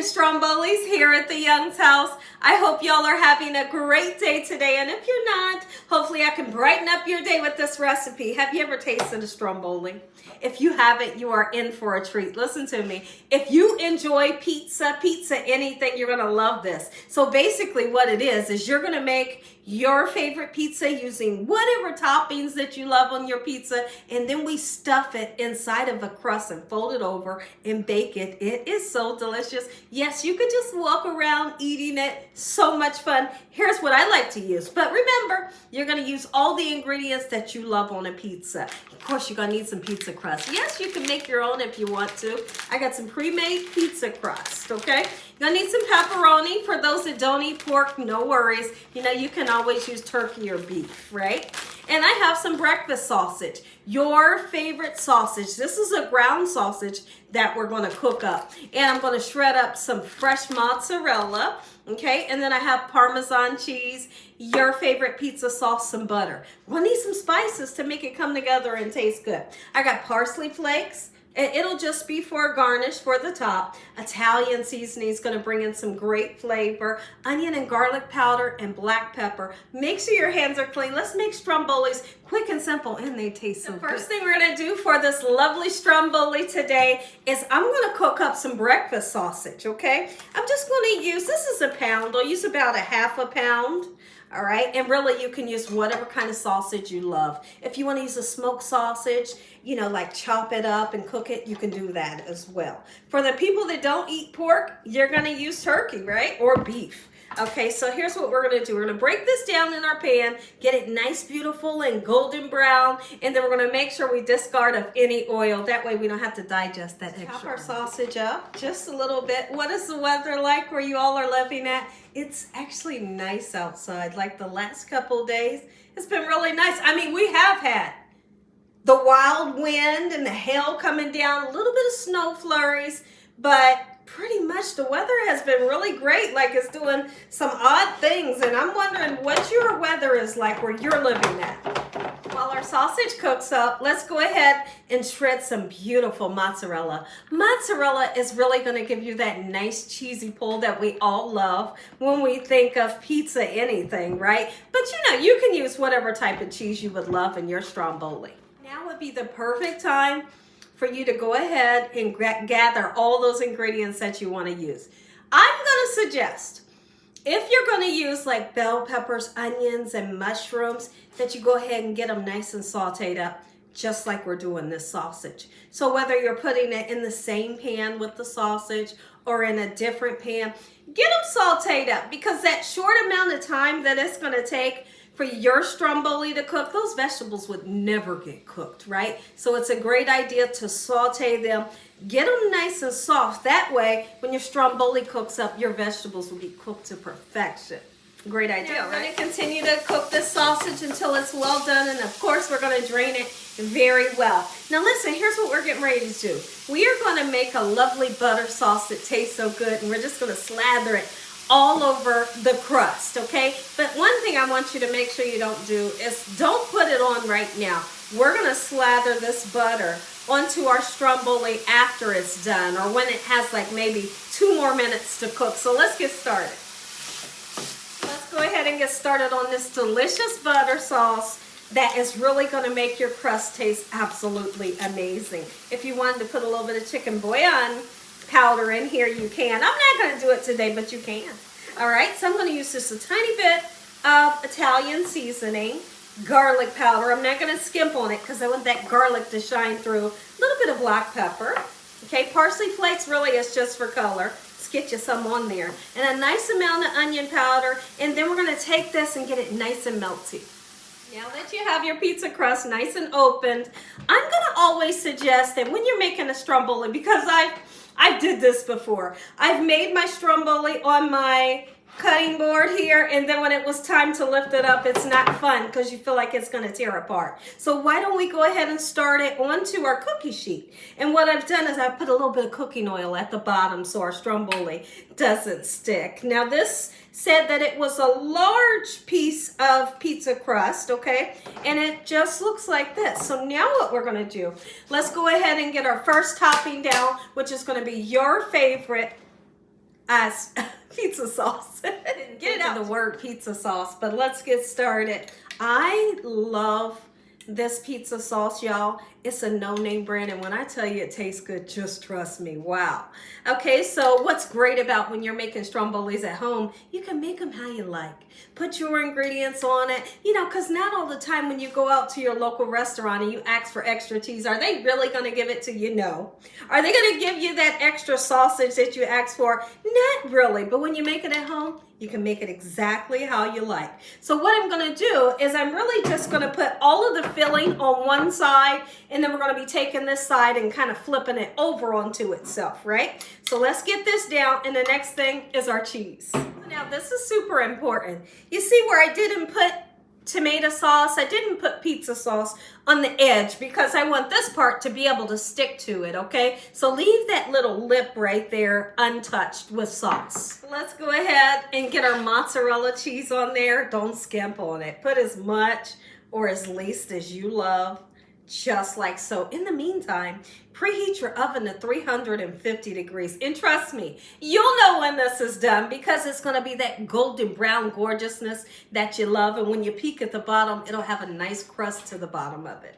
making Strombolis here at the Young's house. I hope y'all are having a great day today, and if you're not, hopefully I can brighten up your day with this recipe. Have you ever tasted a Stromboli? If you haven't, you are in for a treat. Listen to me. If you enjoy pizza, anything, you're gonna love this. So basically what it is you're gonna make your favorite pizza using whatever toppings that you love on your pizza, and then we stuff it inside of a crust and fold it over and bake it. It is so delicious. Yes, you could just walk around eating it. So much fun. Here's what I like to use. But remember, you're gonna use all the ingredients that you love on a pizza. Of course, you're gonna need some pizza crust. Yes, you can make your own if you want to. I got some pre-made pizza crust, okay? You're gonna need some pepperoni. For those that don't eat pork, no worries. You know, you can always use turkey or beef, right? And I have some breakfast sausage, your favorite sausage. This is a ground sausage that we're gonna cook up. And I'm gonna shred up some fresh mozzarella, okay? And then I have Parmesan cheese, your favorite pizza sauce, some butter. We'll need some spices to make it come together and taste good. I got parsley flakes. It'll just be for a garnish for the top. Italian seasoning is going to bring in some great flavor. Onion and garlic powder and black pepper. Make sure your hands are clean. Let's make Strombolis quick and simple, and they taste so good. The first thing we're going to do for this lovely Stromboli today is I'm going to cook up some breakfast sausage, okay? I'm just going to use, this is a pound. I'll use about a half a pound. All right, and really you can use whatever kind of sausage you love. If you want to use a smoked sausage, you know, like chop it up and cook it, you can do that as well. For the people that don't eat pork, you're going to use turkey, right? Or beef. Okay, so here's what we're going to do. We're going to break this down in our pan, get it nice, beautiful, and golden brown, and then we're going to make sure we discard of any oil. That way we don't have to digest that extra. Chop our sausage up just a little bit. What is the weather like where you all are living at? It's actually nice outside. Like the last couple days, it's been really nice. I mean, we have had the wild wind and the hail coming down, a little bit of snow flurries, but pretty much the weather has been really great. Like it's doing some odd things, and I'm wondering what your weather is like where you're living at. While our sausage cooks up, let's go ahead and shred some beautiful mozzarella. Mozzarella is really going to give you that nice cheesy pull that we all love when we think of pizza anything, right? But you know, you can use whatever type of cheese you would love in your Stromboli. Now would be the perfect time for you to go ahead and gather all those ingredients that you want to use. I'm going to suggest, if you're going to use like bell peppers, onions, and mushrooms, that you go ahead and get them nice and sauteed up, just like we're doing this sausage. So whether you're putting it in the same pan with the sausage or in a different pan, get them sauteed up, because that short amount of time that it's going to take for your Stromboli to cook, those vegetables would never get cooked, right? So it's a great idea to saute them, get them nice and soft. That way, when your Stromboli cooks up, your vegetables will be cooked to perfection. Great idea, right? We're going to continue to cook this sausage until it's well done, and of course, we're going to drain it very well. Now listen, here's what we're getting ready to do. We are going to make a lovely butter sauce that tastes so good, and we're just going to slather it all over the crust, okay? But one thing I want you to make sure you don't do is don't put it on right now. We're gonna slather this butter onto our Stromboli after it's done, or when it has like maybe 2 more minutes to cook. So let's get started. Let's go ahead and get started on this delicious butter sauce that is really gonna make your crust taste absolutely amazing. If you wanted to put a little bit of chicken bouillon powder in here, you can. I'm not going to do it today, but you can. All right, so I'm going to use just a tiny bit of Italian seasoning, garlic powder. I'm not going to skimp on it because I want that garlic to shine through. A little bit of black pepper. Okay, parsley flakes really is just for color. Let's get you some on there. And a nice amount of onion powder. And then we're going to take this and get it nice and melty. Now that you have your pizza crust nice and opened, I'm going to always suggest that when you're making a Stromboli, because I did this before. I've made my Stromboli on my cutting board here, and then when it was time to lift it up, it's not fun because you feel like it's going to tear apart. So why don't we go ahead and start it onto our cookie sheet? And what I've done is I put a little bit of cooking oil at the bottom so our Stromboli doesn't stick. Now this said that it was a large piece of pizza crust, okay? And it just looks like this. So now what we're going to do, let's go ahead and get our first topping down, which is going to be your favorite pizza sauce. Get it out the word pizza sauce, but let's get started. I love this pizza sauce, y'all. It's a no-name brand, and when I tell you it tastes good, just trust me. Wow. Okay, so what's great about when you're making strombolis at home, you can make them how you like. Put your ingredients on it, you know, because not all the time when you go out to your local restaurant and you ask for extra cheese, are they really going to give it to you? No. Are they going to give you that extra sausage that you asked for? Not really, but when you make it at home, you can make it exactly how you like. So what I'm going to do is I'm really just going to put all of the filling on one side, and then we're going to be taking this side and kind of flipping it over onto itself, right? So let's get this down, and the next thing is our cheese. Now this is super important. You see where I didn't put tomato sauce, I didn't put pizza sauce on the edge because I want this part to be able to stick to it, okay? So leave that little lip right there untouched with sauce. Let's go ahead and get our mozzarella cheese on there. Don't skimp on it. Put as much or as least as you love, just like so. In the meantime, preheat your oven to 350 degrees. And trust me, you'll know when this is done because it's going to be that golden brown gorgeousness that you love. And when you peek at the bottom, it'll have a nice crust to the bottom of it.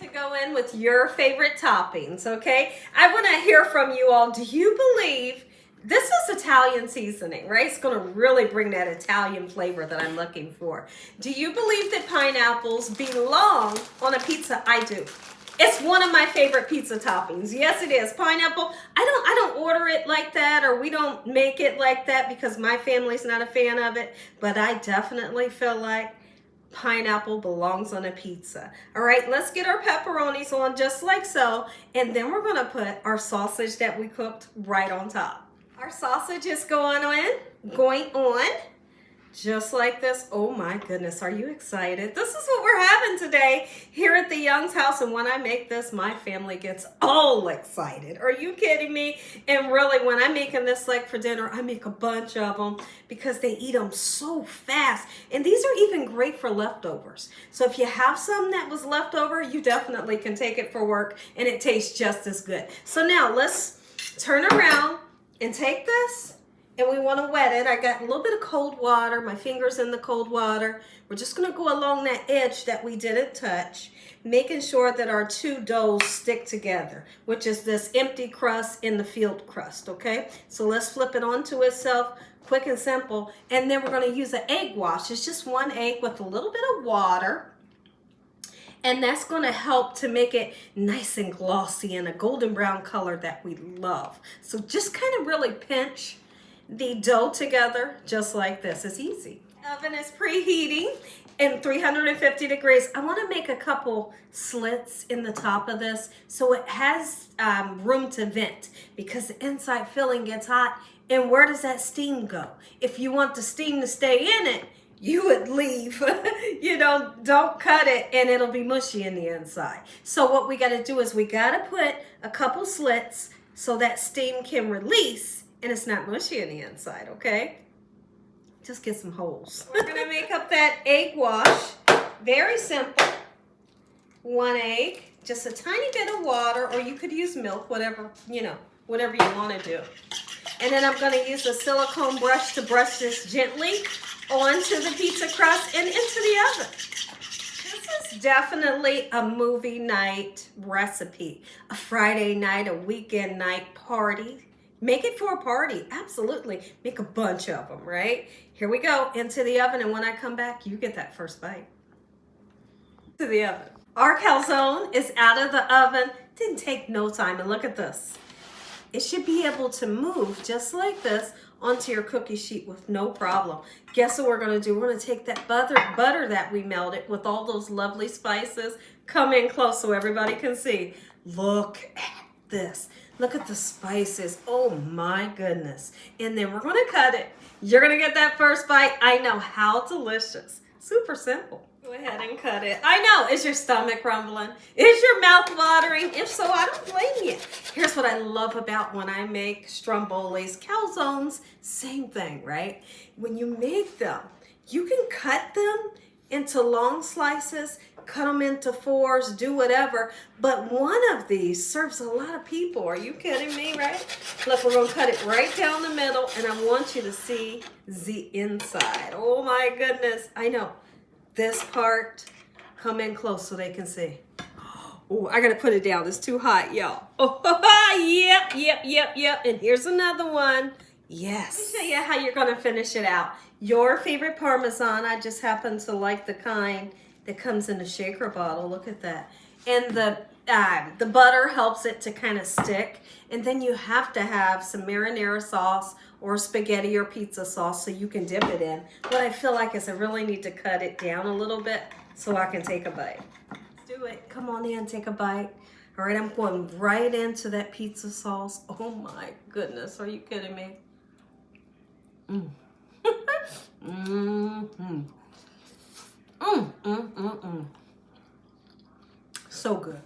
To go in with your favorite toppings, okay? I want to hear from you all. Do you believe this is Italian seasoning, right? It's going to really bring that Italian flavor that I'm looking for. Do you believe that pineapples belong on a pizza? I do. It's one of my favorite pizza toppings. Yes, it is. Pineapple. I don't order it like that, or we don't make it like that because my family's not a fan of it, but I definitely feel like pineapple belongs on a pizza. All right, let's get our pepperonis on just like so, and then we're going to put our sausage that we cooked right on top. Our sausage is going on, just like this. Oh my goodness, are you excited? This is what we're having today here at the Young's house, and when I make this, my family gets all excited. Are you kidding me? And really, when I'm making this like for dinner, I make a bunch of them because they eat them so fast, and these are even great for leftovers. So if you have some that was left over, you definitely can take it for work, and it tastes just as good. So now let's turn around and take this, and we want to wet it. I got a little bit of cold water, my fingers in the cold water. We're just going to go along that edge that we didn't touch, making sure that our two doughs stick together, which is this empty crust and the filled crust, okay? So let's flip it onto itself, quick and simple, and then we're going to use an egg wash. It's just one egg with a little bit of water, and that's going to help to make it nice and glossy and a golden brown color that we love. So just kind of really pinch the dough together just like this. It's easy. Oven is preheating in 350 degrees. I want to make a couple slits in the top of this so it has room to vent because the inside filling gets hot. And where does that steam go? If you want the steam to stay in it, you would leave, you know, don't cut it and it'll be mushy in the inside. So what we got to do is we got to put a couple slits so that steam can release and it's not mushy in the inside, okay? Just get some holes. We're going to make up that egg wash. Very simple. One egg, just a tiny bit of water, or you could use milk, whatever, you know, whatever you want to do. And then I'm going to use a silicone brush to brush this gently onto the pizza crust and into the oven. This is definitely a movie night recipe, a Friday night, a weekend night party. Make it for a party, absolutely. Make a bunch of them, right? Here we go, into the oven, and when I come back, you get that first bite. To the oven. Our calzone is out of the oven. Didn't take no time, and look at this. It should be able to move just like this onto your cookie sheet with no problem. Guess what we're going to do? We're going to take that butter that we melted with all those lovely spices. Come in close so everybody can see. Look at this. Look at the spices. Oh my goodness. And then we're going to cut it. You're going to get that first bite. I know, how delicious. Super simple. Go ahead and cut it. I know, is your stomach rumbling? Is your mouth watering? If so, I don't blame you. Here's what I love about when I make strombolis, calzones, same thing, right? When you make them, you can cut them into long slices, cut them into fours, do whatever. But one of these serves a lot of people. Are you kidding me, right? Look, we're going to cut it right down the middle, and I want you to see the inside. Oh, my goodness. I know. This part, come in close so they can see. Oh, I got to put it down. It's too hot, y'all. Oh, yep. And here's another one. Yes. Let me show you how you're going to finish it out. Your favorite Parmesan. I just happen to like the kind that comes in a shaker bottle. Look at that. And the butter helps it to kind of stick. And then you have to have some marinara sauce or spaghetti or pizza sauce so you can dip it in. What I feel like is I really need to cut it down a little bit so I can take a bite. Let's do it. Come on in, take a bite. All right, I'm going right into that pizza sauce. Oh my goodness, are you kidding me? So good.